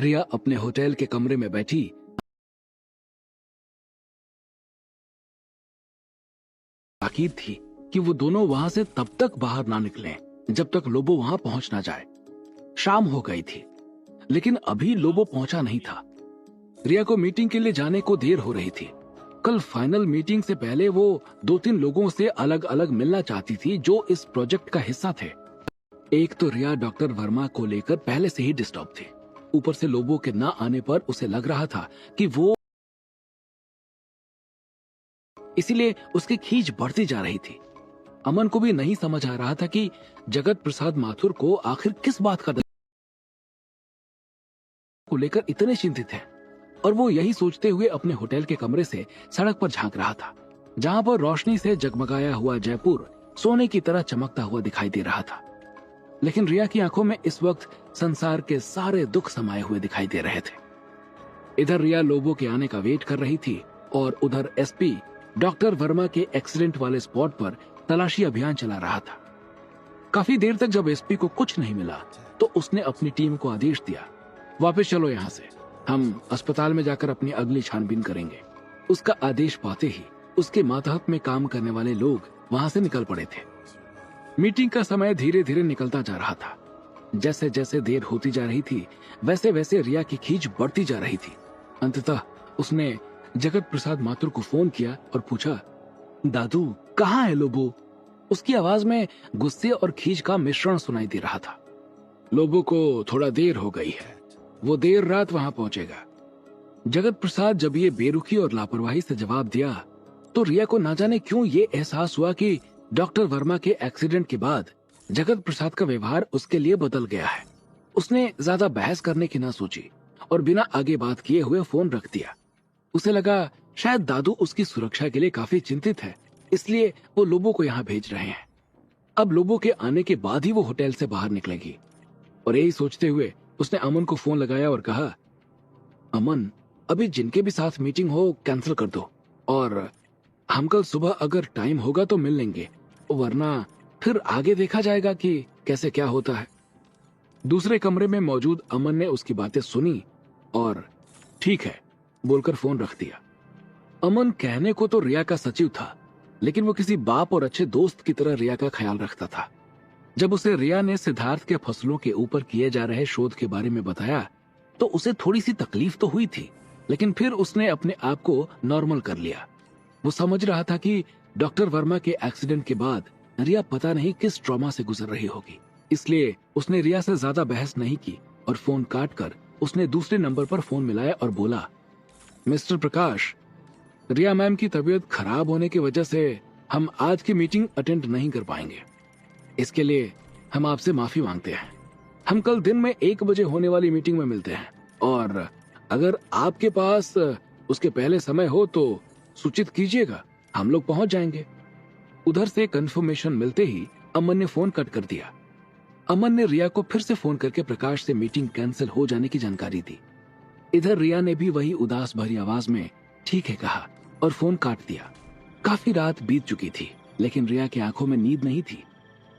रिया अपने होटल के कमरे में बैठी ताकीद थी कि वो दोनों वहां से तब तक बाहर ना निकलें जब तक लोबो वहां पहुंच ना जाए। शाम हो गई थी, लेकिन अभी लोबो पहुंचा नहीं था। रिया को मीटिंग के लिए जाने को देर हो रही थी। कल फाइनल मीटिंग से पहले वो 2-3 लोगों से अलग अलग मिलना चाहती थी जो इस प्रोजेक्ट का हिस्सा थे। एक तो रिया डॉक्टर वर्मा को लेकर पहले से ही डिस्टर्ब थी। ऊपर से लोबो के ना आने पर उसे लग रहा था कि वो इसीलिए उसकी खींच बढ़ती जा रही थी। अमन को भी नहीं समझ आ रहा था कि जगत प्रसाद माथुर को आखिर किस बात का को लेकर इतने चिंतित है, और वो यही सोचते हुए अपने होटल के कमरे से सड़क पर झांक रहा था, जहां पर रोशनी से जगमगाया हुआ जयपुर सोने की तरह चमकता हुआ दिखाई दे रहा था। लेकिन रिया की आंखों में इस वक्त संसार के सारे दुख समाये हुए दिखाई दे रहे थे। इधर रिया लोबो के आने का वेट कर रही थी और उधर एसपी डॉक्टर वर्मा के एक्सीडेंट वाले स्पॉट पर तलाशी अभियान चला रहा था। काफी देर तक जब एसपी को कुछ नहीं मिला तो उसने अपनी टीम को आदेश दिया, वापस चलो यहाँ से, हम अस्पताल में जाकर अपनी अगली छानबीन करेंगे। उसका आदेश पाते ही उसके मातहत में काम करने वाले लोग वहां से निकल पड़े थे। मीटिंग का समय धीरे धीरे निकलता जा रहा था। जैसे जैसे देर होती जा रही थी वैसे वैसे रिया की खींच बढ़ती जा रही थी। अंततः उसने जगत प्रसाद माथुर को फोन किया और पूछा, दादू कहाँ है लोबो? उसकी आवाज में गुस्से और खींच का मिश्रण सुनाई दे रहा था। लोबो को थोड़ा देर हो गई है, वो देर रात वहां पहुंचेगा। जगत प्रसाद जब ये बेरुखी और लापरवाही से जवाब दिया तो रिया को ना जाने क्यों ये एहसास हुआ कि डॉक्टर वर्मा के एक्सीडेंट के बाद जगत प्रसाद का व्यवहार उसके लिए बदल गया है। उसने ज्यादा बहस करने की ना सोची और बिना आगे बात किए हुए फोन रख दिया। उसे लगा शायद दादू उसकी सुरक्षा के लिए काफी चिंतित है, इसलिए वो लोबो को यहाँ भेज रहे हैं। अब लोबो के आने के बाद ही वो होटल से बाहर निकलेगी। और यही सोचते हुए उसने अमन को फोन लगाया और कहा, अमन अभी जिनके भी साथ मीटिंग हो कैंसिल कर दो, और हम कल सुबह अगर टाइम होगा तो मिल लेंगे, वरना फिर आगे देखा जाएगा कि कैसे क्या होता है। दूसरे कमरे में मौजूद अमन ने उसकी बातें सुनी और ठीक है बोलकर फोन रख दिया। अमन कहने को तो रिया का सचिव था, लेकिन वो किसी बाप और अच्छे दोस्त की तरह रिया का ख्याल रखता था। जब उसे रिया ने सिद्धार्थ के फसलों के ऊपर किए जा रहे शोध के बारे में बताया तो उसे थोड़ी सी तकलीफ तो हुई थी, लेकिन फिर उसने अपने आप को नॉर्मल कर लिया। वो समझ रहा था कि डॉक्टर वर्मा के एक्सीडेंट के बाद रिया पता नहीं किस ट्रॉमा से गुजर रही होगी, इसलिए उसने रिया से ज्यादा बहस नहीं की और फोन काट कर उसने दूसरे नंबर पर फोन मिलाया और बोला, मिस्टर प्रकाश, रिया मैम की तबीयत खराब होने की वजह से हम आज की मीटिंग अटेंड नहीं कर पाएंगे। इसके लिए हम आपसे माफी मांगते हैं। हम कल दिन में 1 बजे होने वाली मीटिंग में मिलते हैं, और अगर आपके पास उसके पहले समय हो तो सूचित कीजिएगा, हम लोग पहुंच जाएंगे। उधर से कंफर्मेशन मिलते ही अमन ने फोन कट कर दिया। अमन ने रिया को फिर से फोन करके प्रकाश से मीटिंग कैंसिल हो जाने की जानकारी दी। इधर रिया ने भी वही उदास भरी आवाज में ठीक है कहा और फोन काट दिया। काफी रात बीत चुकी थी, लेकिन रिया की आंखों में नींद नहीं थी।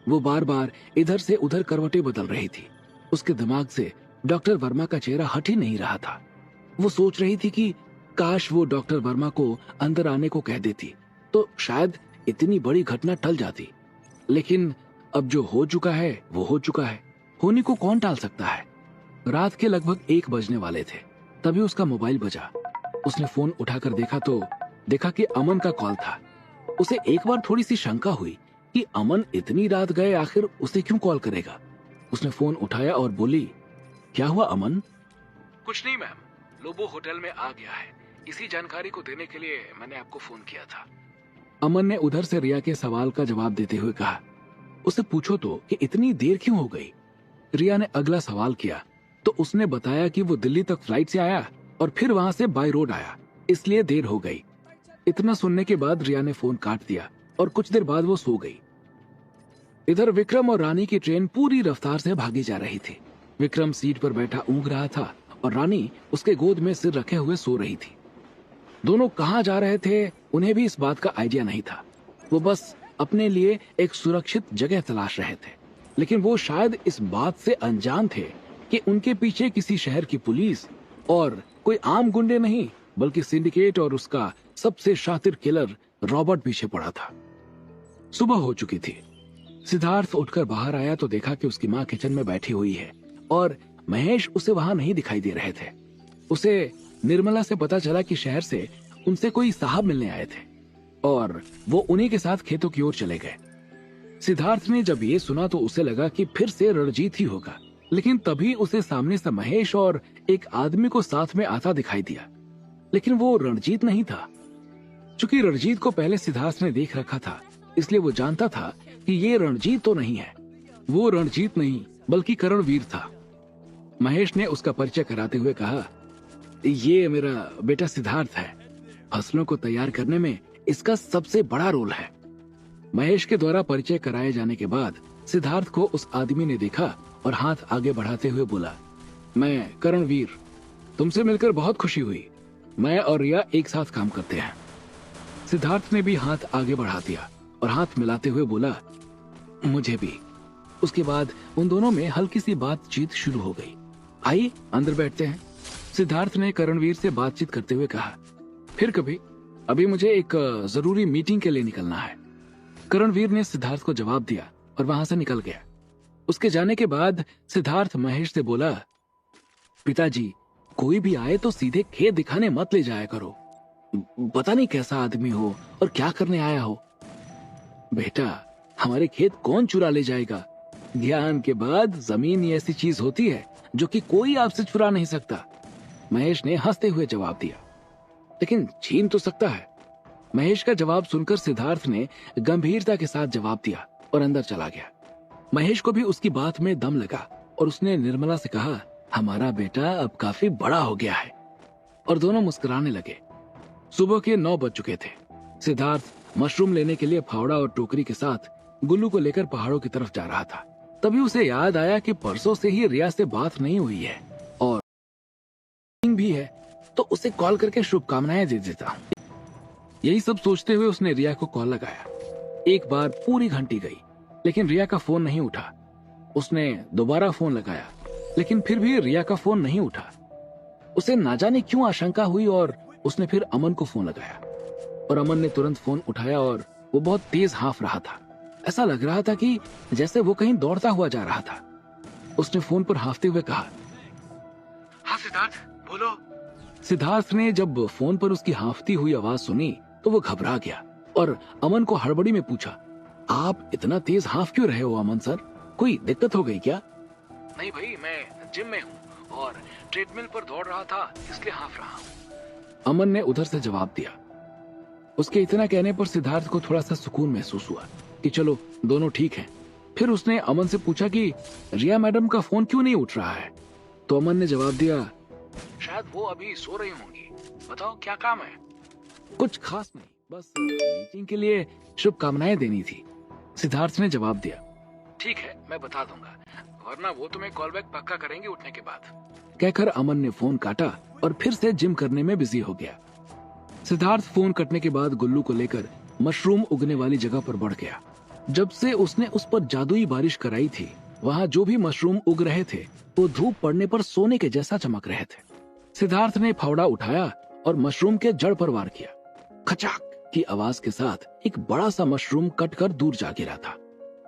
वो बार बार इधर से उधर करवटें बदल रही थी। उसके दिमाग से डॉक्टर वर्मा का चेहरा हट ही नहीं रहा था। वो सोच रही थी कि काश वो डॉक्टर वर्मा को अंदर आने को कह देती तो शायद इतनी बड़ी घटना टल जाती। लेकिन अब जो हो चुका है वो हो चुका है, होने को कौन टाल सकता है। रात के लगभग 1 बजने वाले थे, तभी उसका मोबाइल बजा। उसने फोन उठाकर देखा तो देखा कि अमन का कॉल था। उसे एक बार थोड़ी सी शंका हुई कि अमन इतनी रात गए आखिर उसे क्यों कॉल करेगा। उसने फोन उठाया और बोली, क्या हुआ अमन? कुछ नहीं मैम, लोबो होटल में आ गया है, इसी जानकारी को देने के लिए मैंने आपको फोन किया था। अमन ने उधर से रिया के सवाल का जवाब देते हुए कहा, उसे पूछो तो कि इतनी देर क्यों हो गई। रिया ने अगला सवाल किया तो उसने बताया कि वो दिल्ली तक फ्लाइट से आया और फिर वहां से बाय रोड आया, इसलिए देर हो गई। इतना सुनने के बाद रिया ने फोन काट दिया और कुछ देर बाद वो सो गई। इधर विक्रम और रानी की ट्रेन पूरी रफ्तार से भागी जा रही थी। विक्रम सीट पर बैठा ऊँघ रहा था और रानी उसके गोद में सिर रखे हुए सो रही थी। दोनों कहाँ जा रहे थे उन्हें भी इस बात का आइडिया नहीं था। वो बस अपने लिए एक सुरक्षित जगह तलाश रहे थे, लेकिन वो शायद इस बात से अनजान थे कि उनके पीछे किसी शहर की पुलिस और कोई आम गुंडे नहीं, बल्कि सिंडिकेट और उसका सबसे शातिर किलर रॉबर्ट पीछे पड़ा था। सुबह हो चुकी थी। सिद्धार्थ उठकर बाहर आया तो देखा कि उसकी माँ किचन में बैठी हुई है और महेश उसे वहां नहीं दिखाई दे रहे थे। उसे निर्मला से पता चला कि शहर से उनसे कोई साहब मिलने आए थे और वो उन्हीं के साथ खेतों की ओर चले गए। सिद्धार्थ ने जब ये सुना तो उसे लगा कि फिर से रणजीत ही होगा, लेकिन तभी उसे सामने से महेश और एक आदमी को साथ में आता दिखाई दिया, लेकिन वो रणजीत नहीं था। चूंकि रणजीत को पहले सिद्धार्थ ने देख रखा था, इसलिए वो जानता था कि ये रणजीत तो नहीं है। वो रणजीत नहीं बल्कि करणवीर था। महेश ने उसका परिचय कराते हुए कहा, ये मेरा बेटा सिद्धार्थ है। फसलों को तैयार करने में इसका सबसे बड़ा रोल है। महेश के द्वारा परिचय कराए जाने के बाद सिद्धार्थ को उस आदमी ने देखा और हाथ आगे बढ़ाते हुए बोला, मैं करणवीर, तुमसे मिलकर बहुत खुशी हुई। मैं और रिया एक साथ काम करते हैं। सिद्धार्थ ने भी हाथ आगे बढ़ा दिया और हाथ मिलाते हुए बोला, मुझे भी। उसके बाद उन दोनों में हल्की सी बातचीत शुरू हो गई। आइए अंदर बैठते हैं, सिद्धार्थ ने करणवीर से बातचीत करते हुए कहा। फिर कभी, अभी मुझे एक जरूरी मीटिंग के लिए निकलना है। करणवीर ने सिद्धार्थ को जवाब दिया और वहां से निकल गया। उसके जाने के बाद सिद्धार्थ महेश से बोला, पिताजी, कोई भी आए तो सीधे खेत दिखाने मत ले जाया करो। पता नहीं कैसा आदमी हो और क्या करने आया हो। बेटा, हमारे खेत कौन चुरा ले जाएगा? ज्ञान के बाद जमीन ही ऐसी चीज होती है जो कि कोई आपसे चुरा नहीं सकता। महेश ने हंसते हुए जवाब दिया। लेकिन छीन तो सकता है। महेश का जवाब सुनकर सिद्धार्थ ने गंभीरता के साथ जवाब दिया और अंदर चला गया। महेश को भी उसकी बात में दम लगा और उसने निर्मला से कहा, हमारा बेटा अब काफी बड़ा हो गया है। और दोनों मुस्कुराने लगे। सुबह के 9 बज चुके थे। सिद्धार्थ मशरूम लेने के लिए फावड़ा और टोकरी के साथ गुल्लू को लेकर पहाड़ों की तरफ जा रहा था। तभी उसे याद आया कि परसों से ही रिया से बात नहीं हुई है और भी है, तो उसे कॉल करके शुभकामनाएं दे देता। यही सब सोचते हुए उसने रिया को कॉल लगाया। एक बार पूरी घंटी गई, लेकिन रिया का फोन नहीं उठा। उसने दोबारा फोन लगाया, लेकिन फिर भी रिया का फोन नहीं उठा। उसे ना जाने क्यों आशंका हुई और उसने फिर अमन को फोन लगाया और अमन ने तुरंत फोन उठाया और वो बहुत तेज हाँफ रहा था। ऐसा लग रहा था कि जैसे वो कहीं दौड़ता हुआ जा रहा था। उसने फोन पर हाँफते हुए कहा, हाँ सिद्धार्थ, बोलो। सिद्धार्थ ने जब फोन पर उसकी हाँफती हुई आवाज सुनी तो वो घबरा गया और अमन को हड़बड़ी में पूछा, आप इतना तेज हाँफ क्यों रहे हो अमन सर? कोई दिक्कत हो गई क्या? नहीं भाई, मैं जिम में हूँ और ट्रेडमिल पर दौड़ रहा था, इसलिए हाँफ रहा हूँ, अमन ने उधर से जवाब दिया। उसके इतना कहने पर सिद्धार्थ को थोड़ा सा सुकून महसूस हुआ कि चलो दोनों ठीक हैं। फिर उसने अमन से पूछा कि रिया मैडम का फोन क्यों नहीं उठ रहा है? तो अमन ने जवाब दिया, शायद वो अभी सो रही होंगी। बताओ क्या काम है? कुछ खास नहीं, बस मीटिंग के लिए शुभकामनाएं देनी थी, सिद्धार्थ ने जवाब दिया। ठीक है, मैं बता दूंगा, वरना वो तुम्हें कॉल बैक पक्का करेंगे उठने के बाद, कहकर अमन ने फोन काटा और फिर से जिम करने में बिजी हो गया। सिद्धार्थ फोन कटने के बाद गुल्लू को लेकर मशरूम उगने वाली जगह पर बढ़ गया। जब से उसने उस पर जादुई बारिश कराई थी, वहाँ जो भी मशरूम उग रहे थे वो धूप पड़ने पर सोने के जैसा चमक रहे थे। सिद्धार्थ ने फावड़ा उठाया और मशरूम के जड़ पर वार किया। खचाक की आवाज के साथ एक बड़ा सा मशरूम कटकर दूर जा गिरा था।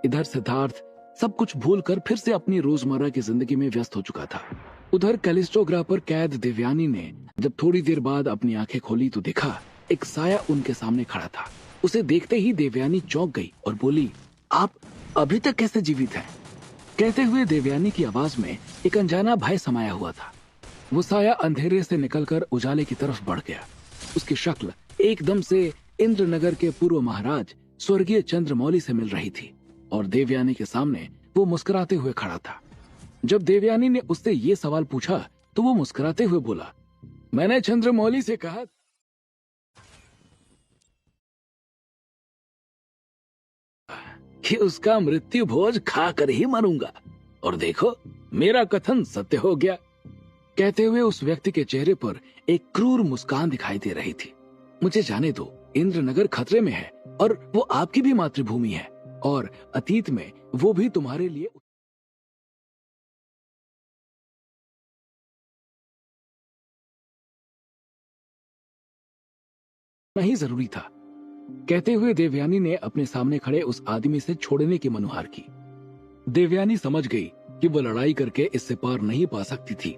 इधर सिद्धार्थ सब कुछ भूलकर फिर से अपनी रोजमर्रा की जिंदगी में व्यस्त हो चुका था। उधर कैलिस्टो ग्रह पर कैद देवयानी ने जब थोड़ी देर बाद अपनी आंखें खोली तो देखा एक साया उनके सामने खड़ा था। उसे देखते ही देवयानी चौंक गई और बोली, आप अभी तक कैसे जीवित हैं? कहते हुए देवयानी की आवाज में एक अनजाना भय समाया हुआ था। वो साया अंधेरे से निकलकर उजाले की तरफ बढ़ गया। उसकी शक्ल एकदम से इंद्रनगर के पूर्व महाराज स्वर्गीय चंद्रमौली से मिल रही थी और देवयानी के सामने वो मुस्कुराते हुए खड़ा था। जब देवयानी ने उससे ये सवाल पूछा तो वो मुस्कुराते हुए बोला, मैंने चंद्रमौली से कहा कि उसका मृत्यु भोज खाकर ही मरूंगा, और देखो मेरा कथन सत्य हो गया। कहते हुए उस व्यक्ति के चेहरे पर एक क्रूर मुस्कान दिखाई दे रही थी। मुझे जाने दो, इंद्रनगर खतरे में है और वो आपकी भी मातृभूमि है और अतीत में वो भी तुम्हारे लिए नहीं जरूरी था। कहते हुए देवयानी ने अपने सामने खड़े उस आदमी से छोड़ने की मनुहार की। देवयानी समझ गई कि वो लड़ाई करके इससे पार नहीं पा सकती थी,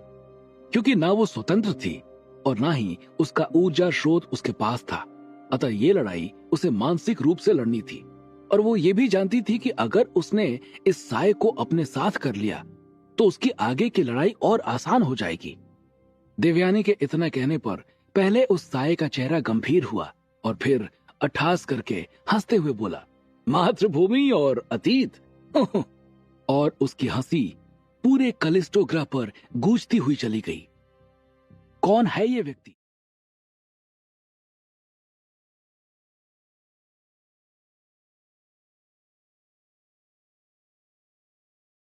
क्योंकि ना वो स्वतंत्र थी और ना ही उसका ऊर्जा स्रोत उसके पास था। अतः ये लड़ाई उसे मानसिक रूप से लड़नी थी, और वो ये भी जानती थी कि अगर उसने इस साय को अपने साथ कर लिया तो उसकी आगे की लड़ाई और आसान हो जाएगी। देवयानी के इतना कहने पर पहले उस साय का चेहरा गंभीर हुआ और फिर अट्ठास करके हंसते हुए बोला, मातृभूमि और अतीत। और उसकी हंसी पूरे कलिस्टो ग्रह पर गूंजती हुई चली गई। कौन है ये व्यक्ति?